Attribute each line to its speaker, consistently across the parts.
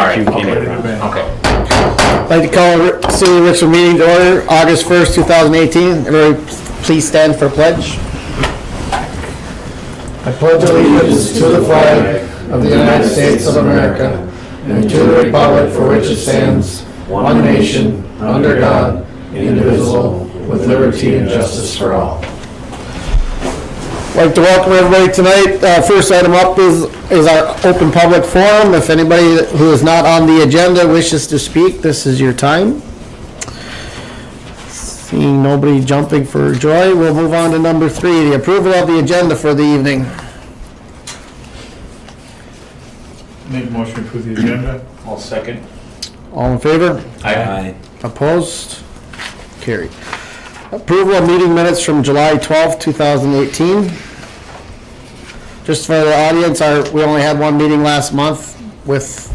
Speaker 1: All right. Okay.
Speaker 2: I'd like to call City of Richmond meeting to order, August 1st, 2018. Everybody please stand for pledge. I pledge allegiance to the flag of the United States of America and to the republic for which it stands, one nation, under God, indivisible, with liberty and justice for all. I'd like to welcome everybody tonight. First item up is our open public forum. If anybody who is not on the agenda wishes to speak, this is your time. Seeing nobody jumping for joy, we'll move on to number 3, the approval of the agenda for the evening.
Speaker 3: Make a motion to approve the agenda.
Speaker 1: I'll second.
Speaker 2: All in favor?
Speaker 1: Aye.
Speaker 2: Opposed? Carried. Approval of meeting minutes from July 12th, 2018. Just for the audience, we only had one meeting last month with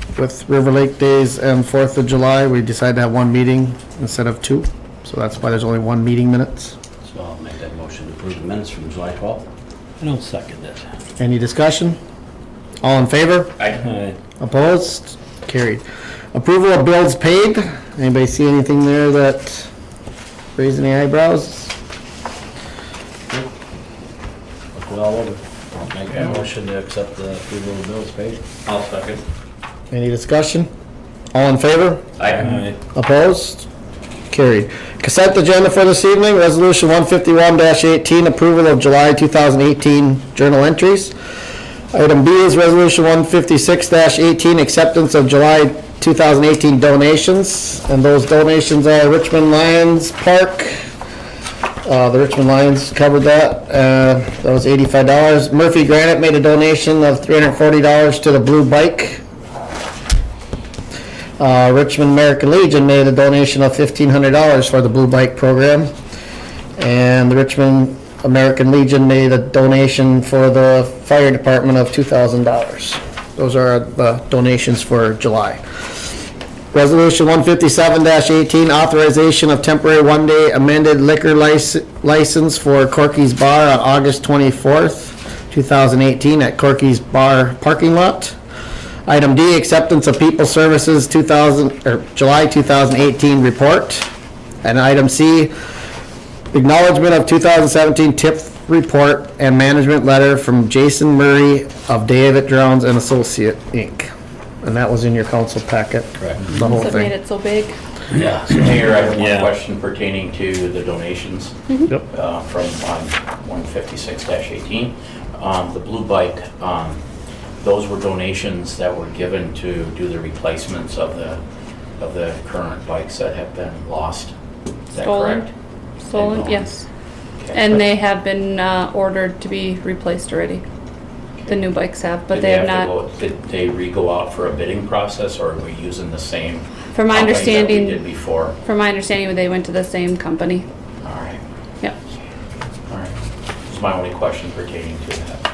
Speaker 2: River Lake Days and 4th of July. We decided to have one meeting instead of 2. So that's why there's only one meeting minutes.
Speaker 4: So I'll make that motion to approve the minutes from July 12th.
Speaker 5: And I'll second it.
Speaker 2: Any discussion? All in favor?
Speaker 1: Aye.
Speaker 2: Opposed? Carried. Approval of bills paid. Anybody see anything there that raised any eyebrows?
Speaker 4: Look it all over. I'll make that motion to accept the approval of bills paid.
Speaker 1: I'll second.
Speaker 2: Any discussion? All in favor?
Speaker 1: Aye.
Speaker 2: Opposed? Carried. Consent agenda for this evening, Resolution 151-18, approval of July 2018 journal entries. Item B is Resolution 156-18, acceptance of July 2018 donations. And those donations are Richmond Lions Park. The Richmond Lions covered that. That was $85. Murphy Granite made a donation of $340 to the Blue Bike. Richmond American Legion made a donation of $1,500 for the Blue Bike program. And the Richmond American Legion made a donation for the fire department of $2,000. Those are the donations for July. Resolution 157-18, authorization of temporary one-day amended liquor license for Corky's Bar on August 24th, 2018 at Corky's Bar parking lot. Item D, acceptance of People Services July 2018 report. And item C, acknowledgement of 2017 TIP report and management letter from Jason Murray of David Drowns and Associate, Inc. And that was in your council packet.
Speaker 4: Correct.
Speaker 2: The whole
Speaker 6: So it made
Speaker 2: thing.
Speaker 6: it so big.
Speaker 4: Yeah.
Speaker 1: So Mayor, I have one
Speaker 5: Yeah.
Speaker 1: question pertaining to the donations
Speaker 2: Yep.
Speaker 1: from 156-18. The Blue Bike, those were donations that were given to do the replacements of the current bikes that have been lost. Is that
Speaker 6: Stolen.
Speaker 1: correct?
Speaker 6: Stolen,
Speaker 1: And
Speaker 6: yes.
Speaker 1: Okay.
Speaker 6: And they have been ordered to be replaced already. The new bikes have, but
Speaker 1: Did
Speaker 6: they have
Speaker 1: to
Speaker 6: not.
Speaker 1: Did they re-go out for a bidding process, or are we using the same
Speaker 6: From my
Speaker 1: company that we
Speaker 6: understanding,
Speaker 1: did before?
Speaker 6: from my understanding, they went to the same company.
Speaker 1: All right,
Speaker 6: Yep.
Speaker 1: all right. That's my only question pertaining to that.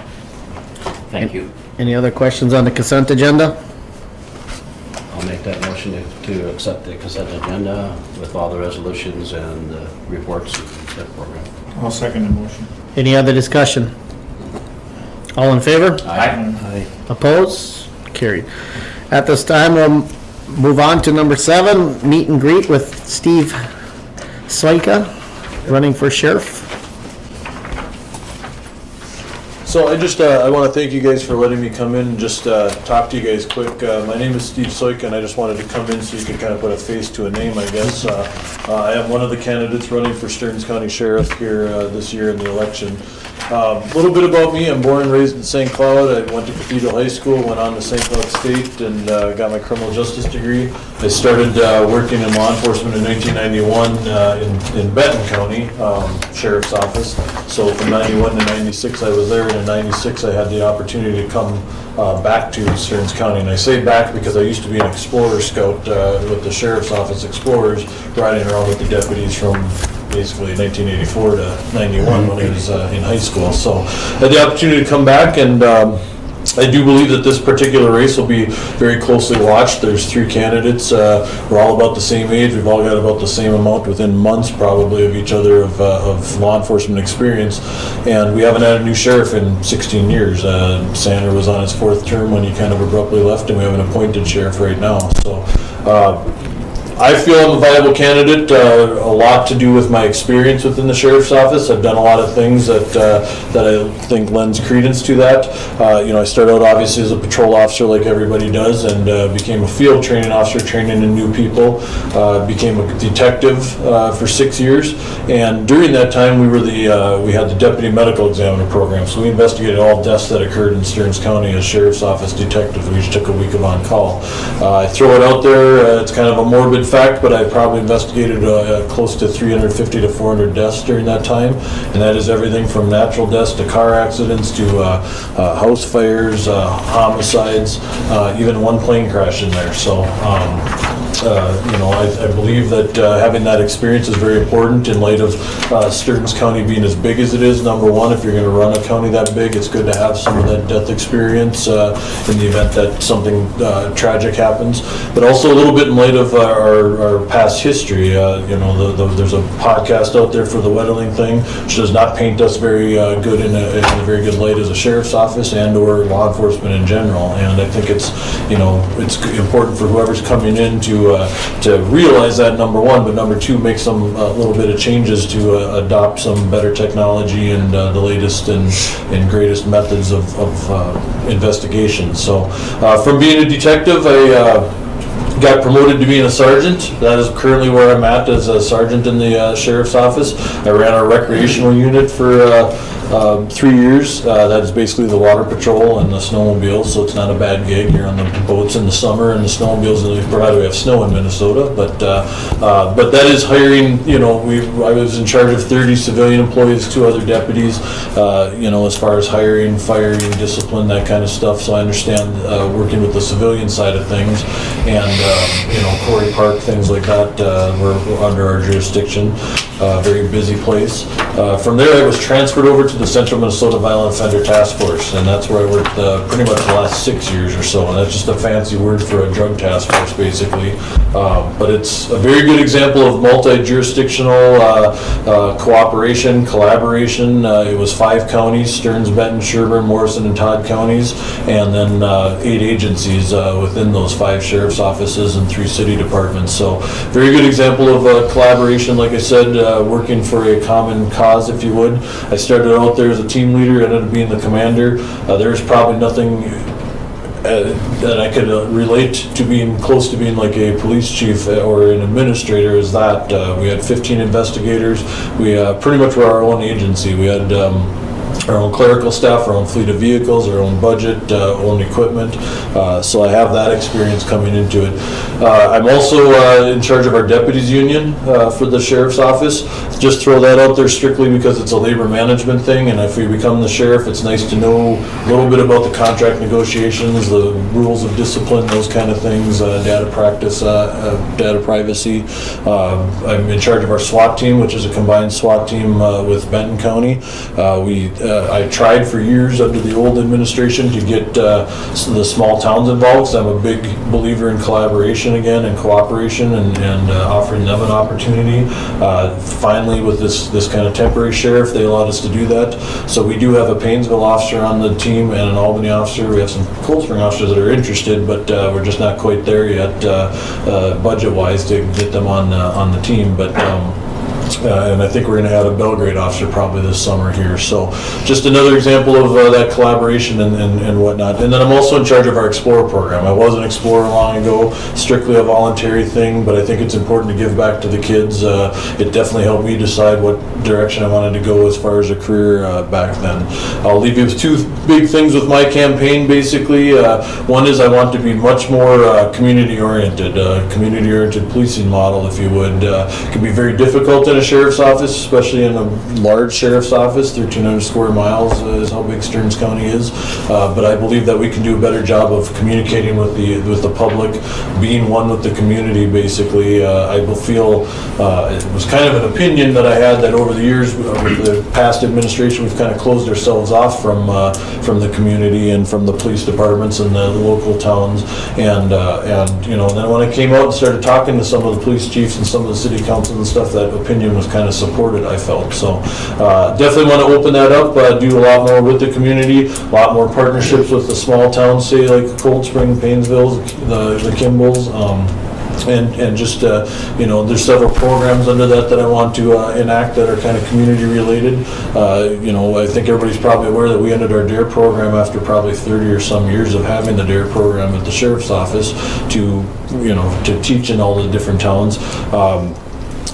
Speaker 1: Thank you.
Speaker 2: Any other questions on the consent agenda?
Speaker 4: I'll make that motion to accept the consent agenda with all the resolutions and the reports of that program.
Speaker 3: I'll second the motion.
Speaker 2: Any other discussion? All in favor?
Speaker 1: Aye.
Speaker 2: Opposed? Carried. At this time, we'll move on to number 7, meet and greet with Steve Soika, running for sheriff.
Speaker 7: So I want to thank you guys for letting me come in and just talk to you guys quick. My name is Steve Soika, and I just wanted to come in so you can kind of put a face to a name, I guess. I am one of the candidates running for Stearns County Sheriff here this year in the election. A little bit about me: I'm born and raised in St. Cloud. I went to Cathedral High School, went on to St. Cloud State, and got my criminal justice degree. I started working in law enforcement in 1991 in Benton County Sheriff's Office. So from 91 to 96 I was there, and in 96 I had the opportunity to come back to Stearns County. And I say back because I used to be an Explorer Scout with the Sheriff's Office Explorers, riding around with the deputies from basically 1984 to 91 when I was in high school. So I had the opportunity to come back and I do believe that this particular race will be very closely watched. There's 3 candidates. We're all about the same age. We've all got about the same amount within months probably of each other of law enforcement experience. And we haven't had a new sheriff in 16 years. Sander was on his 4th term when he kind of abruptly left, and we have an appointed sheriff right now. So I feel I'm a viable candidate, a lot to do with my experience within the sheriff's office. I've done a lot of things that I think lends credence to that. I started out obviously as a patrol officer like everybody does, and became a field training officer, training in new people, became a detective for 6 years, and during that time we had the deputy medical examiner program, so we investigated all deaths that occurred in Stearns County as sheriff's office detectives. We each took a week of on-call. I throw it out there, it's kind of a morbid fact, but I probably investigated close to 350 to 400 deaths during that time, and that is everything from natural deaths to car accidents to house fires, homicides, even one plane crash in there. So I believe that having that experience is very important in light of Stearns County being as big as it is. Number one, if you're going to run a county that big, it's good to have some of that death experience in the event that something tragic happens. But also a little bit in light of our past history. There's a podcast out there for the Wetterling thing, which does not paint us very good in a very good light as a sheriff's office and or law enforcement in general. And I think it's important for whoever's coming in to realize that, number one, but number two, make some little bit of changes to adopt some better technology and the latest and greatest methods of investigation. So from being a detective, I got promoted to being a sergeant. That is currently where I'm at, as a sergeant in the sheriff's office. I ran our recreational unit for 3 years. That is basically the water patrol and the snowmobiles, so it's not a bad gig. You're on the boats in the summer and the snowmobiles, and we have snow in Minnesota, but that is hiring. I was in charge of 30 civilian employees, 2 other deputies, as far as hiring, firing, discipline, that kind of stuff. So I understand working with the civilian side of things, and Corey Park, things like that, were under our jurisdiction. Very busy place. From there, I was transferred over to the Central Minnesota Violent Offender Task Force, and that's where I worked pretty much the last 6 years or so. And that's just a fancy word for a drug task force, basically. But it's a very good example of multi-jurisdictional cooperation, collaboration. It was 5 counties: Stearns, Benton, Sherburne, Morrison, and Todd counties, and then 8 agencies within those 5 sheriff's offices and 3 city departments. So very good example of collaboration, like I said, working for a common cause, if you would. I started out there as a team leader, ended up being the commander. There's probably nothing that I could relate to being close to being like a police chief or an administrator as that. We had 15 investigators. We pretty much were our own agency. We had our own clerical staff, our own fleet of vehicles, our own budget, own equipment. So I have that experience coming into it. I'm also in charge of our deputies union for the sheriff's office. Just throw that out there strictly because it's a labor management thing, and if we become the sheriff, it's nice to know a little bit about the contract negotiations, the rules of discipline, those kind of things, data practice, data privacy. I'm in charge of our SWAT team, which is a combined SWAT team with Benton County. I tried for years under the old administration to get the small towns involved, because I'm a big believer in collaboration again and cooperation and offering them an opportunity. Finally, with this kind of temporary sheriff, they allowed us to do that. So we do have a Painesville officer on the team and an Albany officer. We have some Cold Spring officers that are interested, but we're just not quite there yet budget-wise to get them on the team. But and I think we're going to add a Belgrade officer probably this summer here. So just another example of that collaboration and whatnot. And then I'm also in charge of our Explorer program. I was an Explorer long ago, strictly a voluntary thing, but I think it's important to give back to the kids. It definitely helped me decide what direction I wanted to go as far as a career back then. I'll leave you with 2 big things with my campaign, basically. One is I want to be much more community-oriented policing model, if you would. It can be very difficult in a a sheriff's office, especially in a large sheriff's office. 1,300 square miles is how big Stearns County is. But I believe that we can do a better job of communicating with the public, being one with the community, basically. I will feel, it was kind of an opinion that I had that over the years, with the past administration, we've kind of closed ourselves off from the community and from the police departments and the local towns. And you know, then when I came out and started talking to some of the police chiefs and some of the city councils and stuff, that opinion was kind of supported, I felt. So definitely want to open that up, do a lot more with the community, a lot more partnerships with the small towns, say like Cold Spring, Painesville, the Kimballs. And just, you know, there's several programs under that I want to enact that are kind of community related. You know, I think everybody's probably aware that we ended our DARE program after probably 30 or some years of having the DARE program at the sheriff's office to, you know, to teach in all the different towns.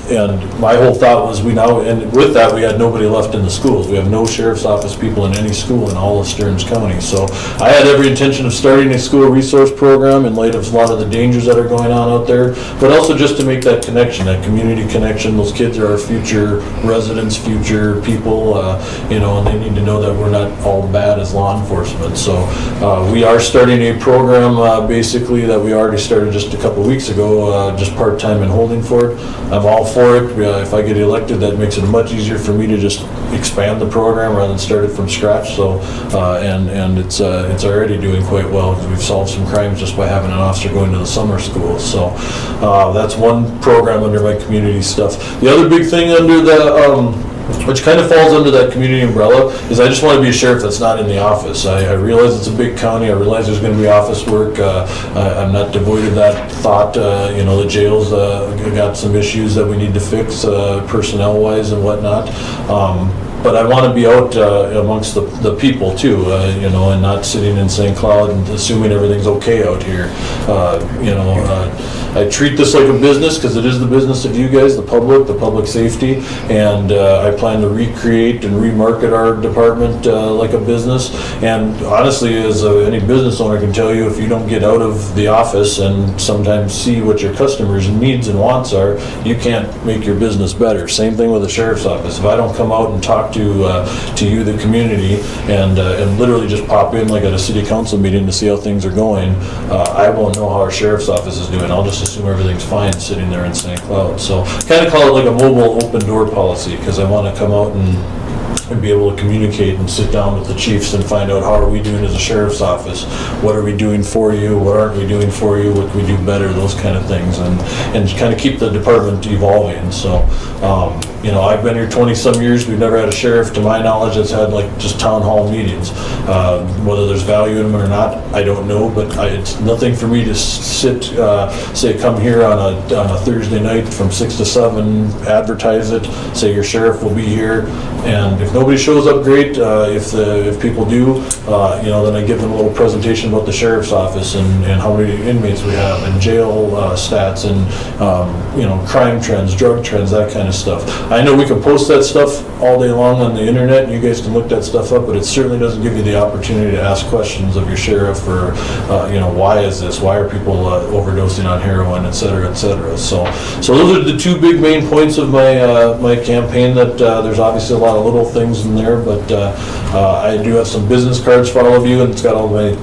Speaker 7: And my whole thought was and with that, we had nobody left in the schools. We have no sheriff's office people in any school in all of Stearns County. So I had every intention of starting a school resource program in light of a lot of the dangers that are going on out there, but also just to make that connection, that community connection. Those kids are our future residents, future people, you know, and they need to know that we're not all bad as law enforcement. So we are starting a program basically that we already started just a couple weeks ago, just part-time and holding for it. I'm all for it. If I get elected, that makes it much easier for me to just expand the program rather than start it from scratch. So, and it's already doing quite well because we've solved some crimes just by having an officer going to the summer school. So that's one program under my community stuff. The other big thing under the which kind of falls under that community umbrella, is I just want to be a sheriff that's not in the office. I realize it's a big county. I realize there's going to be office work. I'm not devoid of that thought. You know, the jails got some issues that we need to fix personnel-wise and whatnot. But I want to be out amongst the people too, you know, and not sitting in St. Cloud and assuming everything's okay out here. You know, I treat this like a business because it is the business of you guys, the public safety, and I plan to recreate and remarket our department like a business. And honestly, as any business owner can tell you, if you don't get out of the office and sometimes see what your customers' needs and wants are, you can't make your business better. Same thing with the sheriff's office. If I don't come out and talk to you, the community, and literally just pop in like at a city council meeting to see how things are going, I won't know how our sheriff's office is doing. I'll just assume everything's fine sitting there in St. Cloud. So kind of call it like a mobile open door policy, because I want to come out and be able to communicate and sit down with the chiefs and find out how are we doing as a sheriff's office, what are we doing for you, what aren't we doing for you, what can we do better, those kind of things, and kind of keep the department evolving. So you know, I've been here 20-some years. We've never had a sheriff, to my knowledge, that's had like just town hall meetings. Whether there's value in them or not, I don't know, but it's nothing for me to sit, say, come here on a Thursday night from 6 to 7, advertise it, say your sheriff will be here, and if nobody shows up, great. If people do, you know, then I give them a little presentation about the sheriff's office and how many inmates we have, and jail stats, and you know, crime trends, drug trends, that kind of stuff. I know we can post that stuff all day long on the internet, and you guys can look that stuff up, but it certainly doesn't give you the opportunity to ask questions of your sheriff, or you know, why is this? Why are people overdosing on heroin, et cetera, et cetera. So those are the two big main points of my campaign. That there's obviously a lot of little things in there, but I do have some business cards for all of you, and it's got all my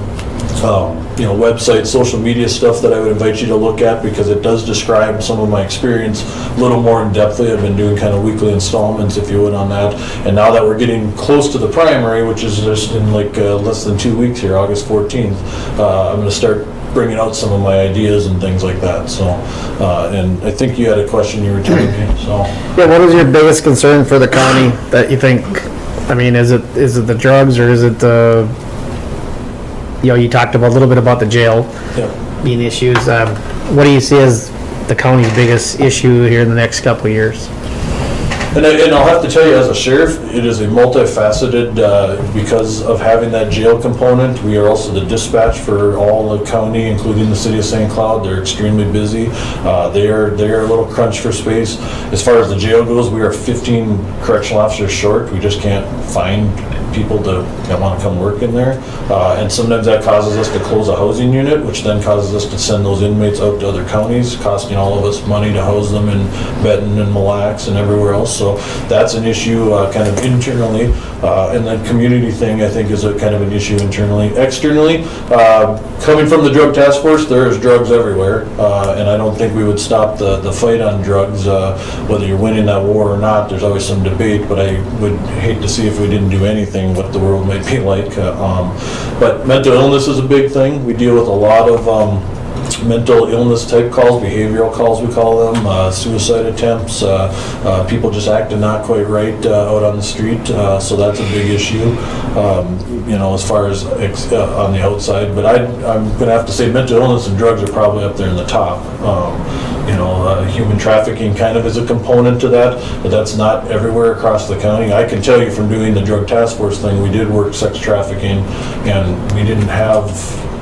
Speaker 7: you know, website, social media stuff that I would invite you to look at, because it does describe some of my experience a little more in depthly. I've been doing kind of weekly installments, if you would, on that. And now that we're getting close to the primary, which is just in like less than 2 weeks here, August 14th, I'm going to start bringing out some of my ideas and things like that. So, and I think you had a question you were telling me. So,
Speaker 2: Yeah, what is your biggest concern for the county that you think, I mean, is it the drugs, or is it the, you know, you talked about a little bit about the jail being issues. What do you see as the county's biggest issue here in the next couple of years?
Speaker 7: And I'll have to tell you, as a sheriff, it is a multifaceted, because of having that jail component. We are also the dispatch for all the county, including the city of St. Cloud. They're extremely busy. They are a little crunch for space. As far as the jail goes, we are 15 correctional officers short. We just can't find people that want to come work in there. And sometimes that causes us to close a housing unit, which then causes us to send those inmates out to other counties, costing all of us money to house them in Benton and Mille Lacs and everywhere else. So that's an issue kind of internally. And the community thing, I think, is a kind of an issue internally. Externally, coming from the drug task force, there is drugs everywhere. And I don't think we would stop the fight on drugs, whether you're winning that war or not. There's always some debate, but I would hate to see if we didn't do anything what the world might be like. But mental illness is a big thing. We deal with a lot of mental illness type calls, behavioral calls we call them, suicide attempts, people just acting not quite right out on the street, so that's a big issue, as far as on the outside. But I'm going to have to say mental illness and drugs are probably up there in the top. Human trafficking kind of is a component to that, but that's not everywhere across the county. I can tell you from doing the drug task force thing, we did work sex trafficking, and we didn't have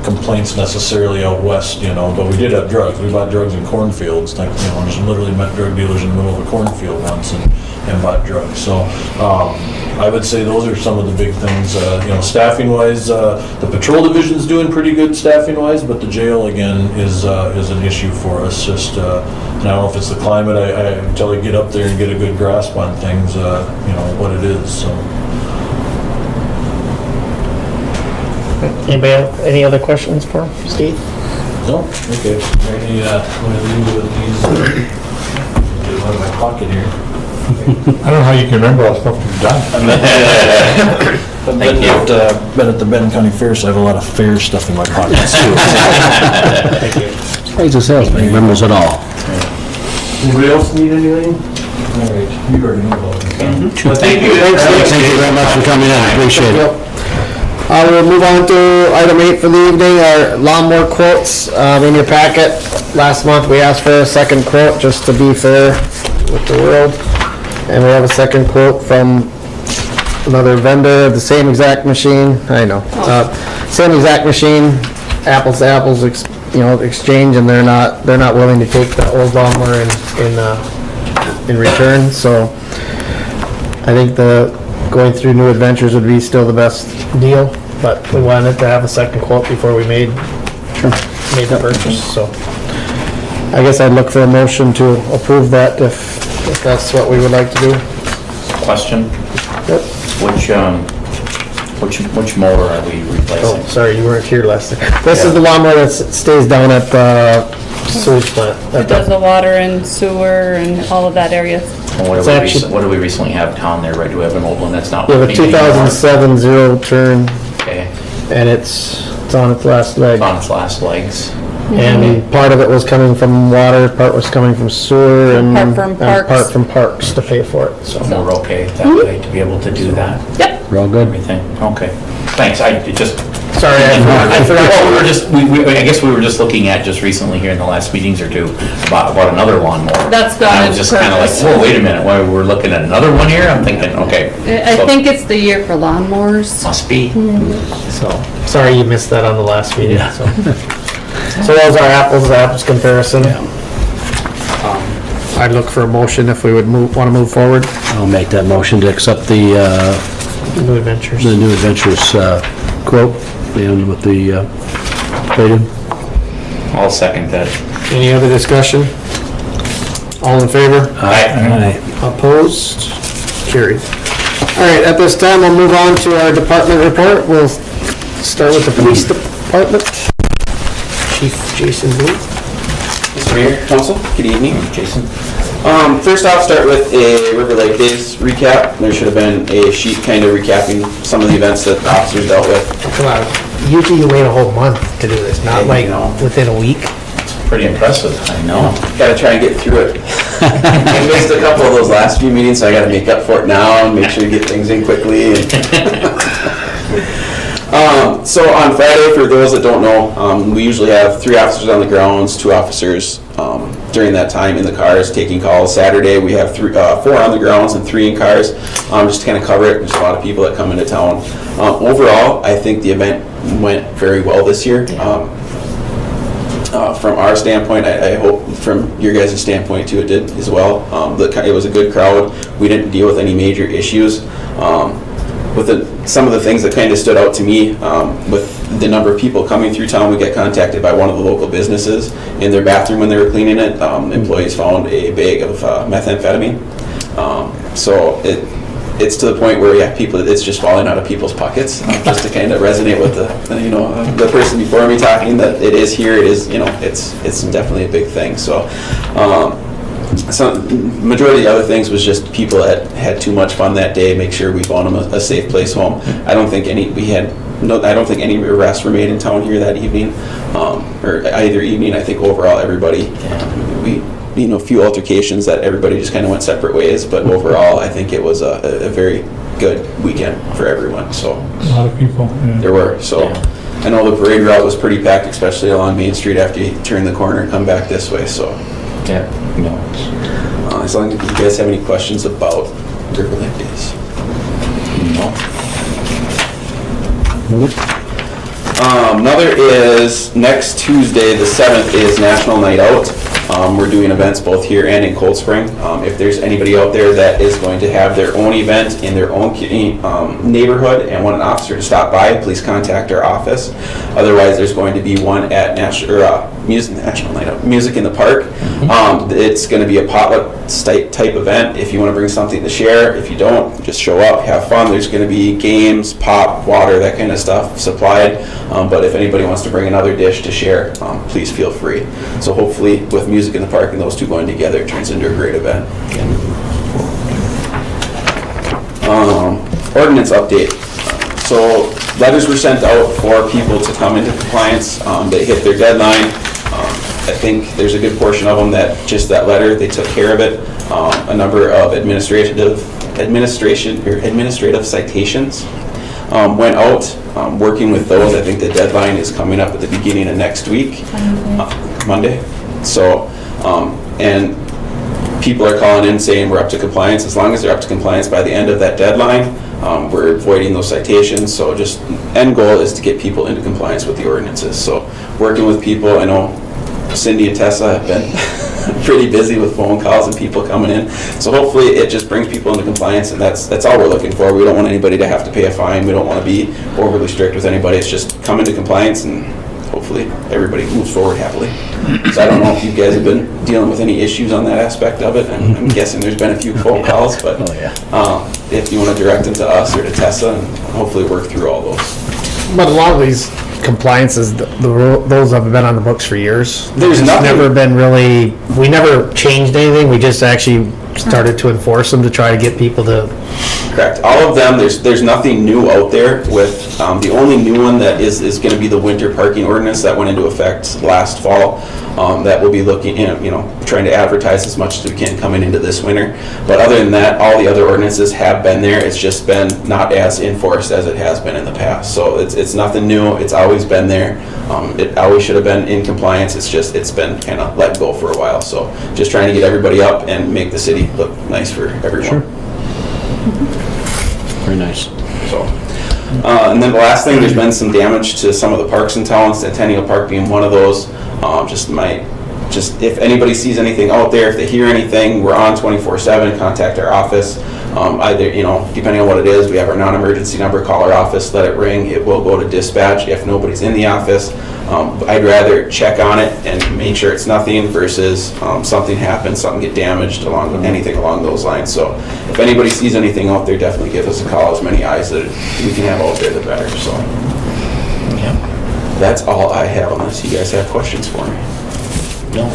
Speaker 7: complaints necessarily out west, but we did have drugs. We bought drugs in cornfields, just literally met drug dealers in the middle of a cornfield once and bought drugs. So I would say those are some of the big things. Staffing wise, the patrol division's doing pretty good staffing wise, but the jail again is an issue for us. Just and I don't know if it's the climate. Until I get up there and get a good grasp on things, what it is. So.
Speaker 2: Anybody have any other questions for Steve?
Speaker 7: No? Okay. Ready, I'm going to leave you with these. Get one in my pocket here.
Speaker 3: I don't know how you can remember all the stuff you've done.
Speaker 7: I've been at the Benton County Fair, so I have a lot of fair stuff in my pockets too.
Speaker 2: Thank you.
Speaker 4: He's a salesman, he remembers it all.
Speaker 7: Anybody else need anything? All right, you already know about it.
Speaker 1: Well, thank you.
Speaker 4: Thank you very much for coming in, appreciate it.
Speaker 2: We'll move on to item 8 for the evening, our lawnmower quotes. In your packet, last month we asked for a second quote, just to be fair with the world. And we have a second quote from another vendor of the same exact machine. I know. Same exact machine, apples to apples, exchange, and they're not willing to take the old lawnmower in return. So I think going through New Adventures would be still the best deal, but we wanted to have a second quote before we made the purchase. So I guess I'd look for a motion to approve that if that's what we would like to do.
Speaker 1: Question,
Speaker 2: Yep.
Speaker 1: which mower are we
Speaker 2: Oh,
Speaker 1: replacing?
Speaker 2: sorry, you weren't here last time. This is the lawnmower that stays down at the sewage plant.
Speaker 6: It does the water and sewer and all of that area.
Speaker 1: And what
Speaker 2: It's
Speaker 1: do we
Speaker 2: actually-
Speaker 1: what do we recently have down there, right? Do we have an old one that's not
Speaker 2: We have a
Speaker 1: working anymore?
Speaker 2: 2007 zero turn,
Speaker 1: Okay,
Speaker 2: and it's on its last leg.
Speaker 1: it's on its last legs.
Speaker 2: And part of it was coming from water, part was coming from sewer, and
Speaker 6: Part from
Speaker 2: and
Speaker 6: parks.
Speaker 2: part from parks to pay for it, so.
Speaker 1: So we're okay that way to be able to do that,
Speaker 6: Yep.
Speaker 4: We're all good?
Speaker 1: everything? Okay, thanks,
Speaker 2: Sorry, I forgot.
Speaker 1: Well, I guess we were just looking at just recently here in the last meetings or two about another lawnmower.
Speaker 6: That's
Speaker 1: And I
Speaker 6: done
Speaker 1: was
Speaker 6: its
Speaker 1: just kind of like,
Speaker 6: purpose.
Speaker 1: whoa, wait a minute, why, we're looking at another one here? I'm thinking, okay.
Speaker 6: I
Speaker 1: so
Speaker 6: think it's the year for lawnmowers.
Speaker 1: Must be.
Speaker 2: So, sorry you missed that on the last meeting, so. So those are apples to apples comparison. I'd look for a motion if we would want to move forward.
Speaker 4: I'll make that motion to accept the
Speaker 2: New Adventures.
Speaker 4: New Adventures quote, and with the rating.
Speaker 1: I'll second that.
Speaker 2: Any other discussion? All in favor?
Speaker 1: Aye.
Speaker 2: Opposed? Carried. All right, at this time, we'll move on to our department report. We'll start with the police department. Chief Jason Booth.
Speaker 8: Mr. Mayor, Council, good evening.
Speaker 1: Jason?
Speaker 8: First off, start with a River Lake Days recap. There should have been a sheet kind of recapping some of the events that the officers dealt with.
Speaker 2: Come on, usually you wait a whole month to do this, not like within a week.
Speaker 1: Pretty impressive, I know.
Speaker 8: Gotta try and get through it. I missed a couple of those last few meetings, so I gotta make up for it now and make sure to get things in quickly. So on Friday, for those that don't know, we usually have 3 officers on the grounds, 2 officers during that time in the cars, taking calls. Saturday, we have 4 on the grounds and 3 in cars, just to kind of cover it. There's a lot of people that come into town. Overall, I think the event went very well this year. From our standpoint, I hope from your guys' standpoint too, it did as well. It was a good crowd. We didn't deal with any major issues. Some of the things that kind of stood out to me, with the number of people coming through town, we got contacted by one of the local businesses in their bathroom when they were cleaning it. Employees found a bag of methamphetamine. So it's to the point where it's just falling out of people's pockets. Just to kind of resonate with the person before me talking, that it is here. It is, it's definitely a big thing. So. Majority of the other things was just people that had too much fun that day. Make sure we found them a safe place home. I don't think any arrests were made in town here that evening, or either evening. I think overall everybody, a few altercations that everybody just kind of went separate ways. But overall, I think it was a very good weekend for everyone. So
Speaker 3: A lot of people, yeah.
Speaker 8: there were. So I know the parade route was pretty packed, especially along Main Street after you turn the corner and come back this way. So.
Speaker 1: Yeah. No.
Speaker 8: As long as you guys have any questions about River Lake Days. Another is next Tuesday, the 7th, is National Night Out. We're doing events both here and in Cold Spring. If there's anybody out there that is going to have their own event in their own neighborhood and want an officer to stop by, please contact our office. Otherwise, there's going to be one at National Night Out, Music in the Park. It's going to be a potluck type event. If you want to bring something to share, if you don't, just show up, have fun. There's going to be games, pop, water, that kind of stuff supplied. But if anybody wants to bring another dish to share, please feel free. So hopefully with Music in the Park and those two going together, it turns into a great event. Ordinance update. So letters were sent out for people to come into compliance. They hit their deadline. I think there's a good portion of them that just that letter, they took care of it. A number of administrative citations went out. Working with those, I think the deadline is coming up at the beginning of next week, Monday. So, and people are calling in saying we're up to compliance. As long as they're up to compliance by the end of that deadline, we're avoiding those citations. So just end goal is to get people into compliance with the ordinances. So working with people, I know Cindy and Tessa have been pretty busy with phone calls and people coming in. So hopefully it just brings people into compliance, and that's all we're looking for. We don't want anybody to have to pay a fine. We don't want to be overly strict with anybody. It's just come into compliance, and hopefully everybody moves forward happily. So I don't know if you guys have been dealing with any issues on that aspect of it. I'm guessing there's been a few phone calls, but if you want to direct them to us or to Tessa, and hopefully work through all those.
Speaker 2: But a lot of these compliances, those have been on the books for years.
Speaker 8: There's
Speaker 2: never been really, we never changed anything. We just actually started to enforce them to try to get people to.
Speaker 8: Correct. All of them, there's nothing new out there with, the only new one that is going to be the winter parking ordinance that went into effect last fall. That we'll be looking, trying to advertise as much as we can coming into this winter. But other than that, all the other ordinances have been there. It's just been not as enforced as it has been in the past. So it's nothing new. It's always been there. It always should have been in compliance. It's been kind of let go for a while. So just trying to get everybody up and make the city look nice for everyone.
Speaker 4: Sure. Very nice.
Speaker 8: So, and then the last thing, there's been some damage to some of the parks in town, Centennial Park being one of those. Just if anybody sees anything out there, if they hear anything, we're on 24/7, contact our office. Either, depending on what it is, we have our non-emergency number, call our office, let it ring. It will go to dispatch if nobody's in the office. I'd rather check on it and make sure it's nothing versus something happens, something get damaged, anything along those lines. So if anybody sees anything out there, definitely give us a call. As many eyes that we can have out there, the better. So that's all I have, unless you guys have questions for me.
Speaker 1: No.
Speaker 8: All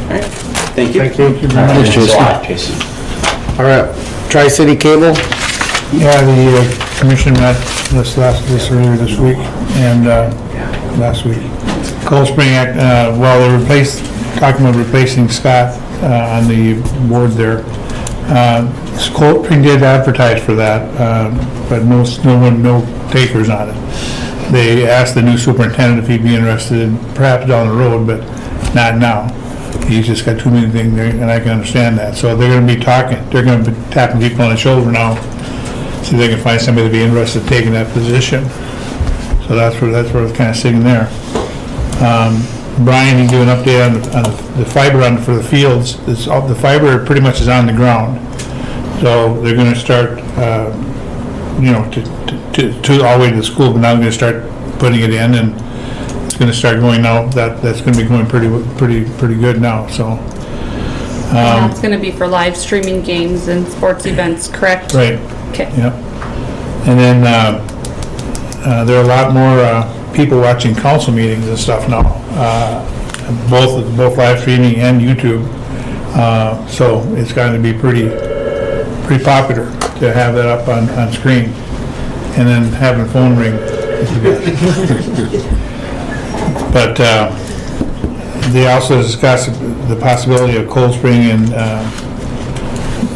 Speaker 8: right. Thank you.
Speaker 3: Thank you very much.
Speaker 1: Thanks a lot, Jason.
Speaker 2: All right, Tri-City Cable.
Speaker 3: Yeah, the commission met this earlier this week and last week. Cold Spring Act, they're talking about replacing Scott on the board there. Cold Spring did advertise for that, but no takers on it. They asked the new superintendent if he'd be interested in perhaps down the road, but not now. He's just got too many things there, and I can understand that. So they're gonna be tapping people on the shoulder now, see if they can find somebody to be interested in taking that position. So that's where it's kind of sitting there. Brian, you give an update on the fiber for the fields. The fiber pretty much is on the ground. So they're gonna start, to all the way to the school, but now they're gonna start putting it in, and it's gonna start going out. That's gonna be going pretty good now, so.
Speaker 6: Yeah, it's gonna be for live streaming games and sports events, correct?
Speaker 3: Right.
Speaker 6: Okay.
Speaker 3: Yep. And then, there are a lot more, people watching council meetings and stuff now, both live streaming and YouTube. So it's going to be pretty popular to have that up on screen, and then having a phone ring. But, they also discussed the possibility of Cold Spring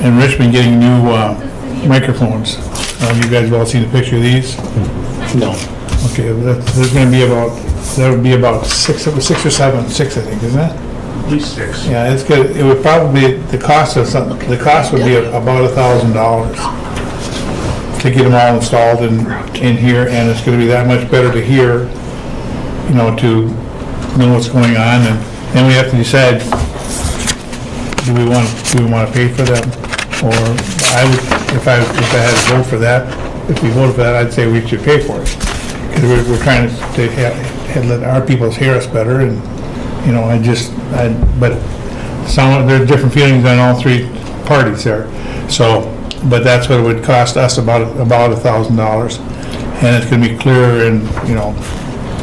Speaker 3: and Richmond getting new, microphones. You guys have all seen the picture of these?
Speaker 1: No.
Speaker 3: Okay, there's gonna be about six or seven, I think, isn't it?
Speaker 9: At least 6.
Speaker 3: Yeah, it's good. It would probably, the cost would be about $1,000 to get them all installed in here, and it's gonna be that much better to hear, to know what's going on, and then we have to decide, do we want to pay for them? Or if I had to vote for that, if we voted for that, I'd say we should pay for it. Because we're trying to let our people hear us better, and, but there are different feelings on all three parties there. So, but that's what it would cost us, about $1,000. And it's gonna be clearer and,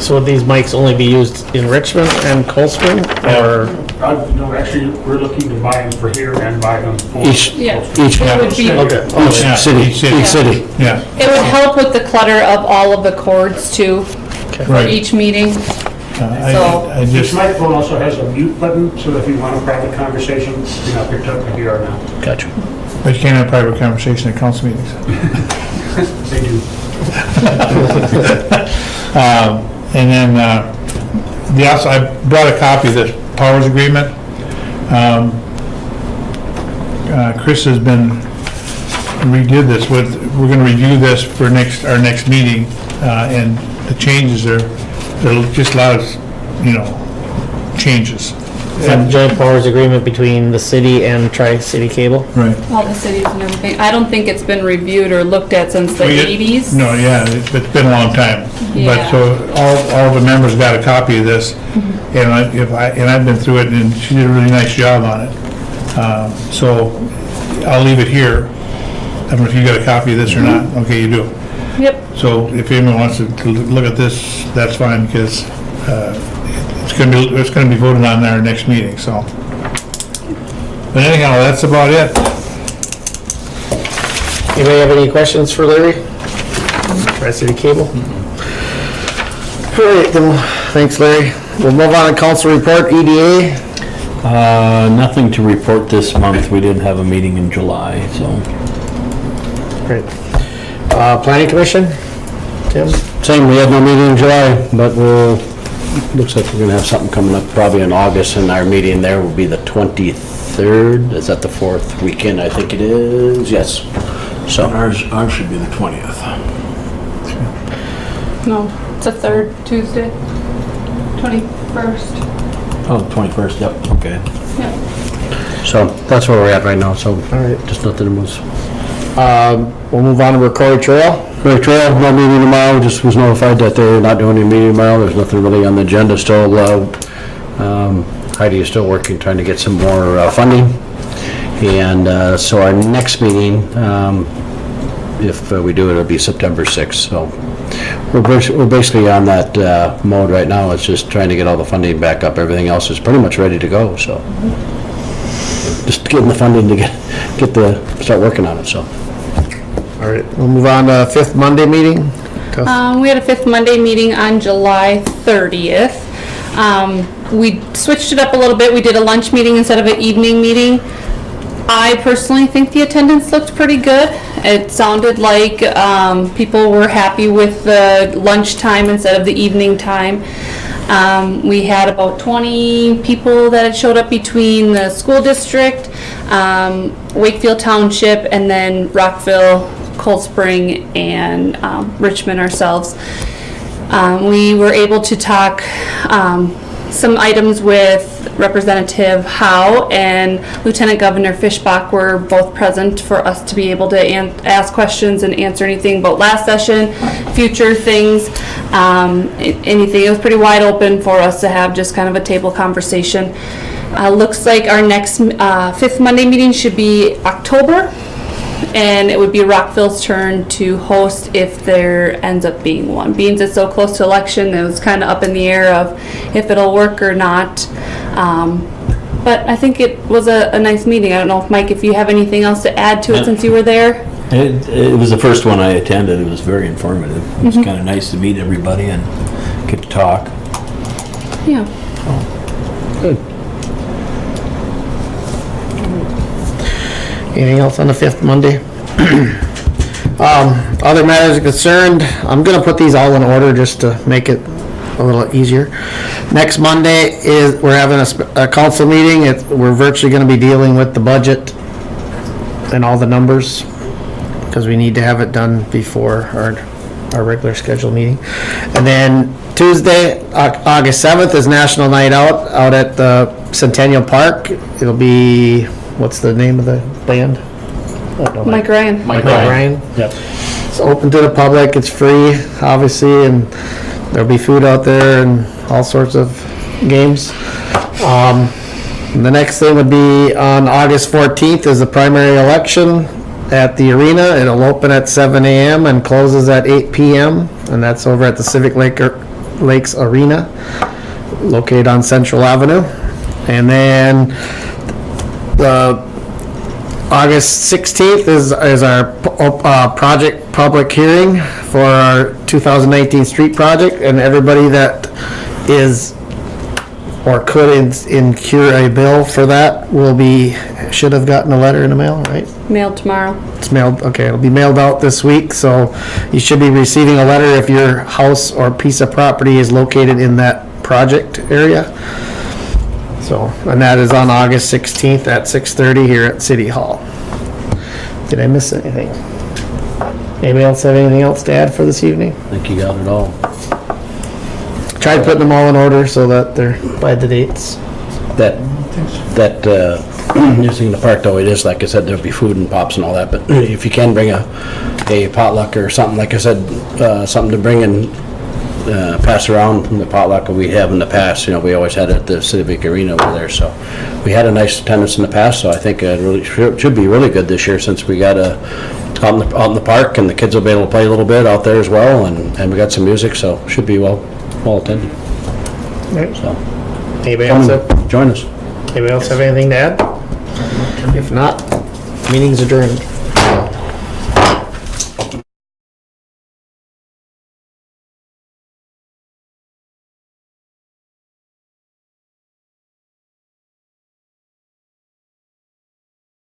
Speaker 2: So would these mics only be used in Richmond and Cold Spring, or?
Speaker 9: No, actually, we're looking to buy them for here and buy them for.
Speaker 6: Yeah.
Speaker 2: Each
Speaker 6: It would be,
Speaker 2: Okay.
Speaker 3: Yeah,
Speaker 2: City,
Speaker 3: each
Speaker 2: each city.
Speaker 3: yeah,
Speaker 6: it would help with the clutter of all of the cords too, for
Speaker 3: right.
Speaker 6: each meeting.
Speaker 3: I
Speaker 9: This
Speaker 3: just,
Speaker 9: microphone also has a mute button, so if you want a private conversation, you're not picked up like you are now.
Speaker 5: Gotcha.
Speaker 3: but you can't have private conversation at council meetings.
Speaker 9: They do.
Speaker 3: And then, I brought a copy of this powers agreement. Chris has redid this, we're gonna review this for our next meeting, and the changes there'll just a lot of, changes.
Speaker 2: Is that the joint powers agreement between the city and Tri-City Cable?
Speaker 3: Right.
Speaker 6: All the cities and everything. I don't think it's been reviewed or looked at since the 80s.
Speaker 3: No, yeah, it's been a long time. But
Speaker 6: Yeah.
Speaker 3: so all the members got a copy of this, and I've been through it, and she did a really nice job on it. So I'll leave it here. I don't know if you got a copy of this or not. Okay, you do.
Speaker 6: Yep.
Speaker 3: So if anyone wants to look at this, that's fine, because it's gonna be voted on in our next meeting, so. But anyhow, that's about it.
Speaker 2: Anybody have any questions for Larry? Tri-City Cable? All right, then, thanks, Larry. We'll move on to council report, EDA.
Speaker 5: Nothing to report this month. We didn't have a meeting in July, so.
Speaker 2: Great. Planning Commission? Tim?
Speaker 4: Same, we had no meeting in July, but looks like we're gonna have something coming up probably in August, and our meeting there will be the 23rd. Is that the 4th weekend? I think it is, yes. So
Speaker 5: Ours should be the 20th.
Speaker 6: No, it's a third Tuesday, 21st.
Speaker 5: Oh, 21st, yep, okay.
Speaker 6: Yep.
Speaker 4: So that's where we're at right now, so.
Speaker 2: All right.
Speaker 4: Just nothing was.
Speaker 2: We'll move on to Recorded Trail.
Speaker 4: Great Trail, no meeting tomorrow, just was notified that they're not doing any meeting tomorrow, there's nothing really on the agenda still. Heidi is still working, trying to get some more funding. And so our next meeting, if we do it, it'll be September 6th, so. We're basically on that mode right now, it's just trying to get all the funding back up, everything else is pretty much ready to go, so. Just getting the funding to start working on it, so.
Speaker 2: All right, we'll move on to fifth Monday meeting.
Speaker 6: We had a fifth Monday meeting on July 30th. We switched it up a little bit. We did a lunch meeting instead of an evening meeting. I personally think the attendance looked pretty good. It sounded like people were happy with the lunch time instead of the evening time. We had about 20 people that had showed up between the school district, Wakefield Township, and then Rockville, Cold Spring, and Richmond ourselves. We were able to talk some items with Representative Howe and Lieutenant Governor Fishbach were both present for us to be able to ask questions and answer anything about last session, future things, anything. It was pretty wide open for us to have just kind of a table conversation. Looks like our next fifth Monday meeting should be October, and it would be Rockville's turn to host if there ends up being one. Being it's so close to election, it was kind of up in the air of if it'll work or not. But I think it was a nice meeting. I don't know if Mike, if you have anything else to add to it since you were there.
Speaker 5: It was the first one I attended. It was very informative. It was kind of nice to meet everybody and get to talk.
Speaker 6: Yeah.
Speaker 2: Good. Anything else on the fifth Monday? Other matters of concern, I'm gonna put these all in order just to make it a little easier. Next Monday is, we're having a council meeting. We're virtually gonna be dealing with the budget and all the numbers, because we need to have it done before our regular scheduled meeting. And then Tuesday, August 7th is National Night Out at the Centennial Park. It'll be, what's the name of the band? I don't know.
Speaker 6: Mike Ryan.
Speaker 1: Mike
Speaker 2: Ryan.
Speaker 1: Yep.
Speaker 2: It's open to the public, it's free, obviously, and there'll be food out there and all sorts of games. The next thing would be on August 14th is the primary election at the arena. It'll open at 7 a.m. and closes at 8 p.m. and that's over at the Civic Lakes Arena, located on Central Avenue. And then the August 16th is our project public hearing for our 2019 street project, and everybody that is or could incur a bill for that should have gotten a letter in the mail, right?
Speaker 6: Mailed tomorrow.
Speaker 2: It's mailed, okay, it'll be mailed out this week, so you should be receiving a letter if your house or piece of property is located in that project area. So, and that is on August 16th at 6:30 here at City Hall. Did I miss anything? Anybody else have anything else to add for this evening?
Speaker 4: I think you got it all.
Speaker 2: Tried putting them all in order so that they're by the dates.
Speaker 4: Just in the park though, it is, like I said, there'll be food and pops and all that, but if you can bring a potluck or something, like I said, something to bring and pass around from the potluck we have in the past. You know, we always had it at the Civic Arena over there, so we had a nice attendance in the past, so I think it really should be really good this year since we got out in the park and the kids will be able to play a little bit out there as well, and we got some music, so should be well attended.
Speaker 2: Right.
Speaker 4: So
Speaker 2: Anybody else
Speaker 4: join us.
Speaker 2: Anybody else have anything to add? If not, meeting's adjourned.